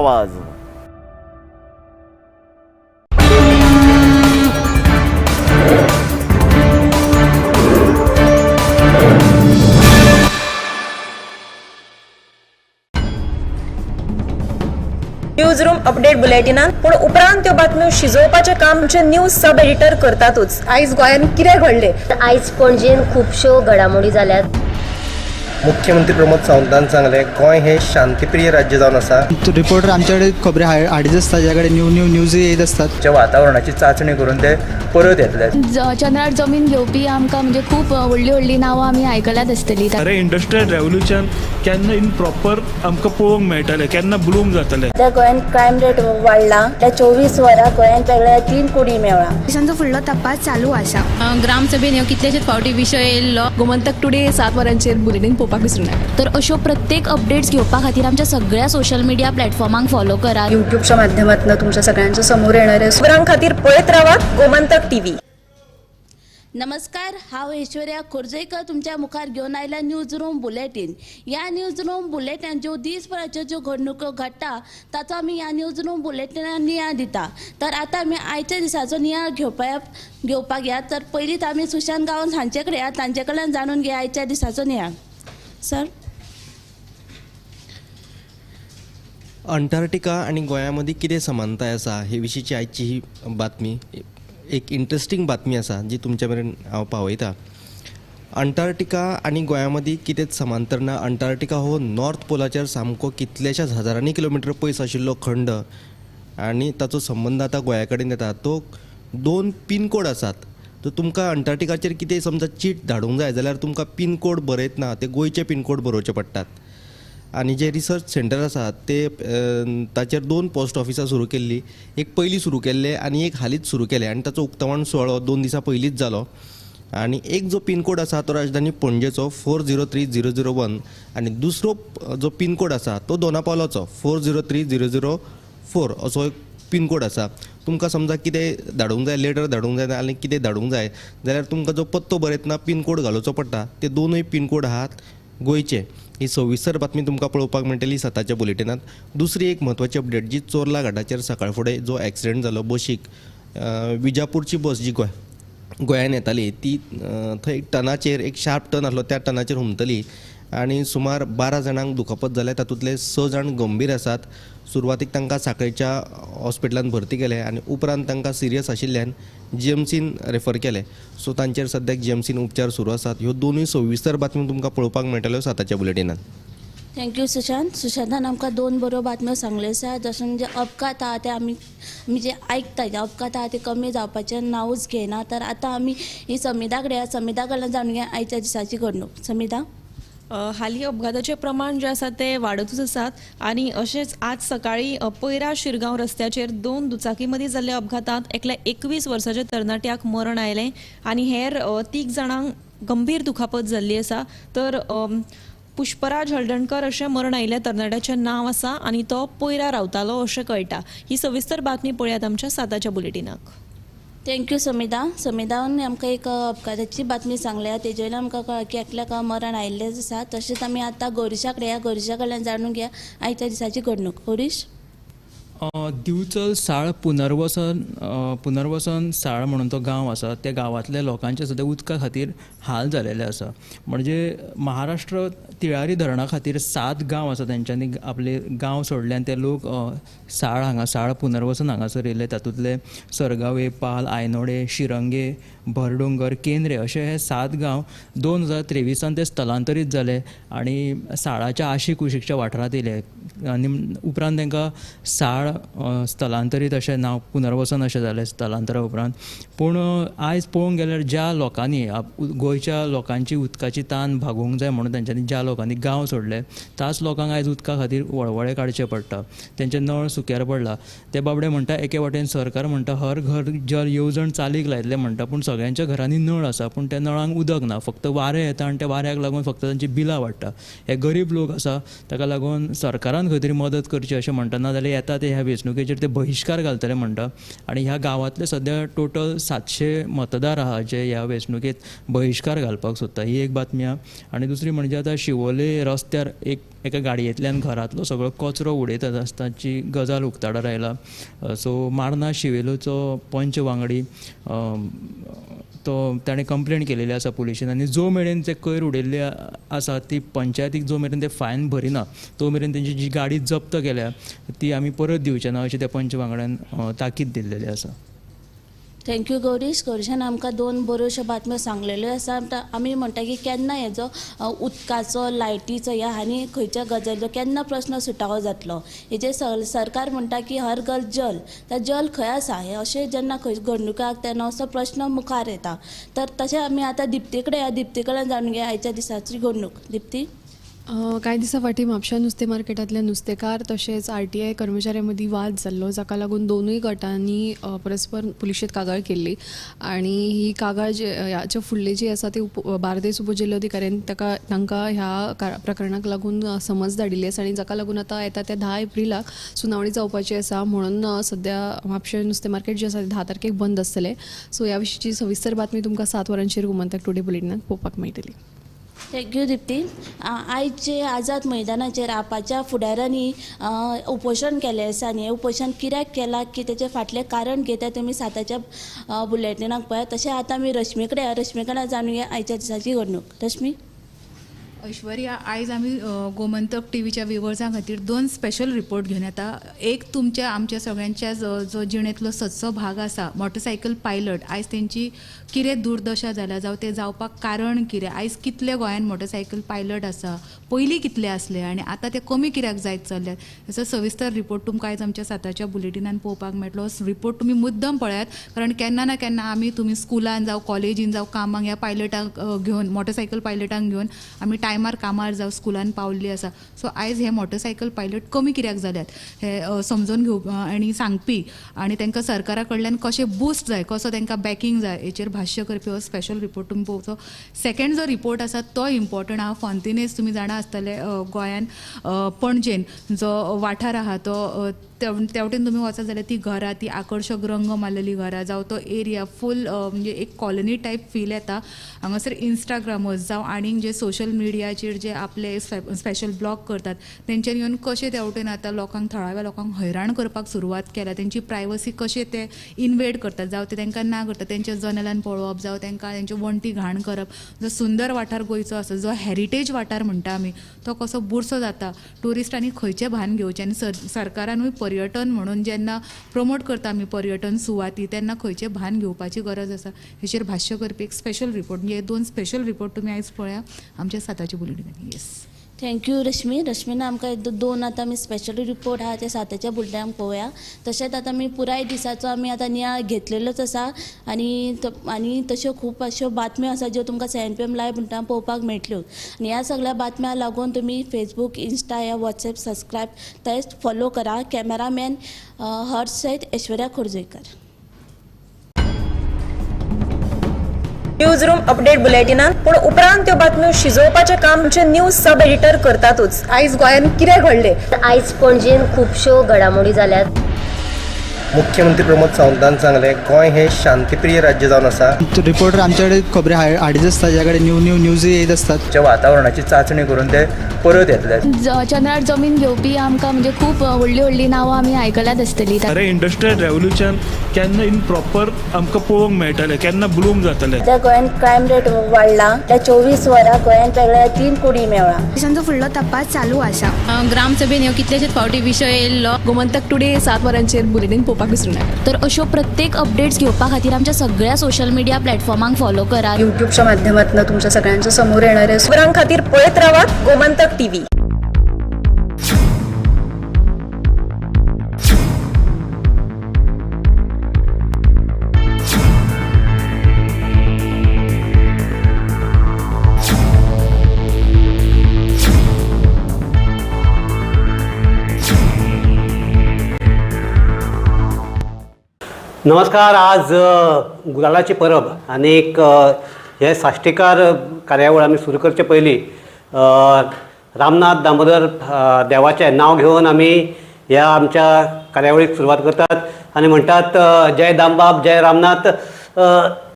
आवाज. News room update बुलेटिनान पूण उपरांत त्यो बातम्यो शिजोवपाचें काम आमचे न्यूज सब एडिटर करतातूच. आयज गोंयान कितें घडलें? आयज पणजेन खुबश्यो घडामोडी जाल्यात. मुख्यमंत्री प्रमोद सावंतान सांगले गोंय हे शांतीप्रिय राज्य जावन आसा. रिपोर्टर आमच्याकडे खबरी हाडीत आसता, ज्या कडेन न्यूज येत असतात. जे वातावरणाची चाचणी करून ते परत येतले. चंद्रार जमीन घेवपी आमकां म्हणजे खूब व्हडली व्हडली नांवां आमी आयकल्यात आसतली. अरे इंडस्ट्रियल रेवल्युशन केन्ना इन प्रॉपर आमकां पळोवंक मेळटलें, केन्ना ब्लूम जातलें. त्या गोंयान क्रायम रेट वाडला. त्या 24 वरां गोंयान वेगळ्या 3 कोडी मेळ्ळा. देशांचो फुडलो तपास चालू आसा. ग्रामसभेन ह्यो कितलेशेच फावटी विशय येयल्लो. गोमंतक टुडे 7 वरांचेर बुलेटिन पळोवपाक विसरूं नाका. तर अश्यो प्रत्येक अपडेट्स घेवपा खातीर आमच्या सगळ्या सोशल मिडिया प्लॅटफॉर्मांक फॉलो करा. युट्यूबच्या माध्यमातून तुमच्या सगळ्यांच्या समोर येणाऱ्या खबरां खातीर पळयत रावात गोमंतक टीव्ही. नमस्कार, हांव ऐश्वर्या खोर्जेकर तुमच्या मुखार घेवन आयल्या न्यूज रूम बुलेटिन. ह्या न्यूज रूम बुलेटिनान ज्यो दिसभराच्यो ज्यो घडणुको घडटा ताचो आमी ह्या न्यूज रूम बुलेटिनान नियाळ दिता. तर आतां आमी आयच्या दिसाचो नियाळ घेवपाक या. तर पयलींच आमी सुशांत गांवस हांचे कडेन या, तांचे कडल्यान जाणून घेया आयच्या दिसाचो नियाळ. सर, अंटार्क्टिका आणि गोंयामध्ये कितें समानताय आसा हे विशींची आयची ही बातमी एक इंट्रस्टींग बातमी आसा जी तुमचे मेरेन हांव पावयता. अंटार्क्टिका आणि गोंयामध्ये कितेंच समांतर ना. अंटार्क्टिका हो नॉर्थ पोलाचेर सामको कितल्याशाच हजारांनी किलोमिटर पयस आशिल्लो खंड आणि ताचो संबंद आतां गोंया कडेन येता. तो 2 पिनकोड आसात. तर तुमकां अंटार्क्टिकाचेर कितें समजा चीट धाडूंक जाय जाल्यार तुमकां पिनकोड बरयतना ते गोंयचे पिनकोड बरोवचे पडटात. आणि जे रिसर्च सेंटर आसा ते ताचेर 2 पोस्ट ऑफिसां सुरू केल्ली. एक पयलीं सुरू केल्ले आनी एक हालींच सुरू केले आनी ताचो उक्तावण सुवाळो 2 दिसां पयलींच जालो. आणि एक जो पिनकोड आसा तो राजधानी पणजेचो 403001 आणि दुसरो जो पिनकोड आसा तो दोनापावलाचो 403004 असो एक पिनकोड आसा. तुमकां समजा कितें धाडूंक जाय, लेटर धाडूंक जाय आनी कितें धाडूंक जाय जाल्यार तुमकां जो पत्तो बरयतना पिनकोड घालचो पडटा. ते 2य पिनकोड आहात गोंयचे. ही सविस्तर बातमी तुमकां पळोवपाक मेळटली सताच्या बुलेटिनांत. दुसरी एक म्हत्वाची अपडेट जी चोरला घाटाचेर सकाळ फुडें जो एक्सिडेंट जालो बशीक, विजापूरची बस जी गोंयान येताली ती थंय टनाचेर एक शार्प टर्न आसलो त्या टनाचेर हुमतली आणि सुमार 12 जाणांक दुखापत जाले. तातूंतले 6 जाण गंभीर आसात. सुरवातीक तांकां सांखळेच्या हॉस्पिटलांत भरती केले आणि उपरांत तांकां सिरियस आशिल्ल्यान जीएमसीन रेफर केले. सो तांचेर सद्याक जीएमसीन उपचार सुरू आसात. ह्यो 2 सविस्तर बातम्यो तुमकां पळोवपाक मेळटल्यो सताच्या बुलेटिनांत. थँक्यू सुशांत. सुशांतान आमकां 2 बऱ्यो बातम्यो सांगल्यो आसा. जशें म्हणजे अपघात आहा ते आमी जे आयकता जे अपघात आहा ते कमी जावपाचें नांवूच घेयना. तर आतां आमी ही समिधा कडेन समिधा कडल्यान जाणून घेया आयच्या दिसाची घडणूक. समिधा, हालीं अपघाताचें प्रमाण जें आसा तें वाडतूच आसात आनी अशेंच आज सकाळीं पैरा शिरगांव रस्त्याचेर 2 दुचाकी मदीं जाल्ल्या अपघातांत एकल्या 21 वर्साच्या तरणाट्याक मरण आयलें आनी हेर 3 जाणांक गंभीर दुखापत जाल्ली आसा. तर पुष्पराज हळदणकर अशें मरण आयिल्ल्या तरणाट्याचें नांव आसा आनी तो पैरा रावतालो अशें कळटा. ही सविस्तर बातमी पळयात आमच्या साताच्या बुलेटिनाक. थँक्यू समिधा. समिधान आमकां एक अपघाताची बातमी सांगल्या तेजे वयल्यान आमकां कळ्ळें की एकल्याक मरण आयिल्लेंच आसा. तशेंच आमी आतां गोरिशा कडेन या, गोरिशा कडल्यान जाणून घेया आयच्या दिसाची घडणूक. गोरीश, दिवचल साळ पुनर्वसन साळ म्हणून तो गांव आसा. त्या गांवांतल्या लोकांचे सद्या उदका खातीर हाल जालेले आसा. म्हणजे महाराष्ट्र तिळारी धरणा खातीर 7 गांव आसा तेंच्यांनी आपले गांव सोडले आनी ते लोक साळ पुनर्वसन हांगासर येयले. तातूंतले सरगावे, पाल, आयनोडे, शिरंगे, भरडोंगर, केंद्रे अशे हे 7 गांव 2023 ते स्थलांतरीत जाले आनी साळाच्या आशी कुशीकच्या वाठारांत येयले आनी उपरांत तांकां साळ स्थलांतरीत अशें नांव पुनर्वसन अशें जालें स्थलांतरा उपरांत. पूण आयज पळोवंक गेल्यार ज्या लोकांनी गोंयच्या लोकांची उदकाची तान भागोवंक जाय म्हणून तांच्यांनी ज्या लोकांनी गांव सोडले त्याच लोकांक आयज उदका खातीर वळवळे काडचे पडटा. तेंचे नळ सुक्यार पडला. ते बाबडे म्हणटा एके वाटेन सरकार म्हणटा हर घर जल येवजण चालीक लायतले म्हणटा, पूण सगळ्यांच्या घरांनी नळ आसा पूण त्या नळांक उदक ना. फक्त वारें येता आनी त्या वाऱ्याक लागून फक्त तांची बिलां वाडटा. हे गरीब लोक आसा ताका लागून सरकारान खंय तरी मदत करची अशें म्हणटा. ना जाल्यार येता ते ह्या वेंचणुकेचेर ते बहिष्कार घालतले म्हणटा आनी ह्या गांवांतले सद्या टोटल 700 मतदार आहा जे ह्या वेंचणुकेत बहिष्कार घालपाक सोदता, ही एक बातमी आहा. आनी दुसरी म्हणजे आतां शिवोले रस्त्यार एका गाडयेंतल्यान घरांतलो सगळो कचरो उडयतात आसताची गजाल उक्ताडार आयला. सो मारना शिवेलोचो पंच वांगडी तो ताणें कंप्लेंट केलेली आसा पुलिशेन आनी जो मेरेन ते कोयर उडयल्ले आसा ती पंचायतीक जो मेरेन ते फायन भरिना तो मेरेन तेंची जी गाडी जप्त केल्या ती आमी परत दिवचे ना अशें त्या पंच वांगड्यान ताकीद दिल्लेली आसा. थँक्यू गौरीश. गौरीशान आमकां 2 बऱ्योशो बातम्यो सांगलेल्यो आसा. आमी म्हणटा की केन्ना हेजो उदकाचो लायटीचो ह्या आनी खंयच्या गजालीचो केन्ना प्रश्न सुटावो जातलो. हेजे सरकार म्हणटा की हर घर जल, तर जल खंय आसा हे अशें जेन्ना खंय घडणुकाक तेन्ना असो प्रश्न मुखार येता. तर तशें आमी आतां दिप्ती कडेन जाणून घेया आयच्या दिसाची घडणूक. दिप्ती. कांय दिसा फाटीं म्हापशा नुस्तें मार्केटांतले नुस्तेकार तशेंच RTI कर्मचाऱ्यां मदीं वाद जाल्लो, जाका लागून दोनूय गटांनी परस्पर पुलिशेंत कागाळ केल्ली आनी ही कागाळ हाचे फुडली जी आसा ती बार्देस उपजिल्लोधिकाऱ्यान तांकां ह्या प्रकरणाक लागून समज धाडिल्ली आसा आनी जाका लागून आतां येता त्या 10 एप्रिलाक सुनावणी जावपाची आसा. म्हणून सद्या म्हापशा नुस्तें मार्केट जे आसा ते 10 तारखेक बंद आसतलें. सो ह्या विशींची सविस्तर बातमी तुमकां 7 वरांचेर गोमंतक टुडे बुलेटिनांत पळोवपाक मेळटली. थँक्यू दिप्ती. आयचे आझाद मैदानाचेर आपाच्या फुडाऱ्यांनी उपोशण केलें आसा आनी हें उपोशण कित्याक केलां की तेचें फाटलें कारण कितें तुमी 7च्या बुलेटिनाक पळयात. तशें आतां आमी रश्मी कडल्यान जाणून घेया आयच्या दिसाची घडणूक. रश्मी. ऐश्वर्या, आयज आमी गोमंतक टीव्हीच्या व्ह्युअर्सां खातीर 2 स्पेशल रिपोर्ट घेवन येता. एक तुमच्या आमच्या सगळ्यांच्या जो जिणेंतलो सदचो भाग आसा मोटरसायकल पायलट, आयज तेंची कितें दुर्दशा जाल्या जावं ते जावपाक कारण कितें, आयज कितले गोंयान मोटरसायकल पायलट आसा, पयलीं कितले आसले आनी आतां ते कमी कित्याक जायत चल्ल्यात, हेचो सविस्तर रिपोर्ट तुमकां आयज आमच्या 7च्या बुलेटिनान पळोवपाक मेळटलो. रिपोर्ट तुमी मुद्दम पळयात, कारण केन्ना ना केन्ना आमी तुमी स्कुलान जावं कॉलेजीन जावं कामाक ह्या पायलटांक घेवन मोटरसायकल पायलटांक घेवन आमी टायमार कामार जावं स्कुलान पावल्ली आसा. सो आयज हे मोटरसायकल पायलट कमी कित्याक जाल्यात हे समजून घेवप आनी सांगपी आनी तांकां सरकारा कडल्यान कशें बूस्ट जाय, कसो तांकां बॅकींग जाय हेचेर भाश्य करपी हो स्पेशल रिपोर्ट तुमी पळोवचो. सेकंड जो रिपोर्ट आसा तो इम्पॉर्टंट आहा. फॉन्तिनेस तुमी जाणा आसतले गोंयान पणजेन जो वाठार आहा तो तेवटेन तुमी वचत जाल्यार ती घरां, ती आकर्शक रंग मारलेली घरां जावं तो एरिया फूल म्हणजे एक कॉलनी टायप फील येता. हांगासर इंस्टाग्रामर्स जावं आनीक जे सोशल मिडियाचेर जे आपले स्पेशल ब्लॉग करतात तेंच्यांनी येवन कशें तेवटेन आतां लोकांक, थळाव्या लोकांक हैराण करपाक सुरवात केल्या. तेंची प्रायवसी कशें ते इन्वेड करतात, जावं ते तांकां ना करतात, तेंच्या जनेलान पळोवप जावं तांकां तेंचे वणटी घाण करप. जो सुंदर वाठार गोंयचो आसा, जो हेरिटेज वाठार म्हणटा आमी, तो कसो बुरसो जाता. ट्युरिस्टांनी खंयचें भान घेवचें आनी सरकारानूय पर्यटन म्हणून जेन्ना प्रमोट करता आमी पर्यटन सुवाती तेन्ना खंयचें भान घेवपाची गरज आसा हेचेर भाश्य करपी एक स्पेशल रिपोर्ट. म्हणजे 2 स्पेशल रिपोर्ट तुमी आयज पळया आमच्या 7च्या बुलेटिनान. Yes, thank you Rashmi. रश्मीन आमकां 2 आतां आमी स्पेशल रिपोर्ट आहा ते 7च्या बुलेटिनाक पळोवया. तशेंच आतां आमी पुराय दिसाचो आमी आतां नियाळ घेतलेलोच आसा आनी तश्यो खूब अश्यो बातम्यो आसा ज्यो तुमकां 7 PM लायव्ह म्हणटा पळोवपाक मेळटल्यो. आनी ह्या सगळ्या बातम्या लागून तुमी फेसबूक, इंस्टा या WhatsApp सबस्क्रायब तशेंच फॉलो करा. कॅमेरामॅन हर्ष सयत ऐश्वर्या खोर्जेकर. न्यूज रूम अपडेट बुलेटिनान पूण उपरांत त्यो बातम्यो शिजोवपाचें काम आमचे न्यूज सब एडिटर करतातूच. आयज गोंयान कितें घडलें? आयज पणजेन खुबश्यो घडामोडी जाल्यात. मुख्यमंत्री प्रमोद सावंतान सांगलें गोंय हें शांतीप्रिय राज्य जावन आसा. रिपोर्टर आमचे कडेन खबरी हाडीत आसता, ज्या कडेन न्यूज येत आसतात. त्या वातावरणाची चांचणी करून ते परत येतले. चंद्रार जमीन घेवपी आमकां म्हणजे खूब व्हडली नांवां आमी आयकल्यात आसतली. अरे इंडस्ट्रियल रेव्होल्युशन केन्ना इन प्रॉपर आमकां पळोवंक मेळटलें, केन्ना ब्लूम जातलें. त्या गोंयान क्रायम रेट वाडला. त्या 24 वरां गोंयान वेगळ्या 3 कोडी मेळ्ळा. देशांचो फुडलो तपास चालू आसा. ग्रामसभेन ह्यो कितलेशेच फावटी विशय येयल्लो. गोमंतक टुडे 7 वरांचेर बुलेटिन पळोवपाक विसरूं नाका. तर अश्यो प्रत्येक अपडेट्स घेवपा खातीर आमच्या सगळ्या सोशल मिडिया प्लॅटफॉर्मांक फॉलो करा. युट्यूबच्या माध्यमातून तुमच्या सगळ्यांच्या समोर येणाऱ्या खबरां खातीर पळयत रावात गोमंतक टीव्ही. नमस्कार. आज गुलालाची परब आनी हे साश्टीकार कार्यावळ आमी सुरू करचे पयलीं रामनाथ दामोदर देवाचें नांव घेवन आमी ह्या आमच्या कार्यावळीक सुरवात करतात आणि म्हणटात जय दामबाब जय रामनाथ.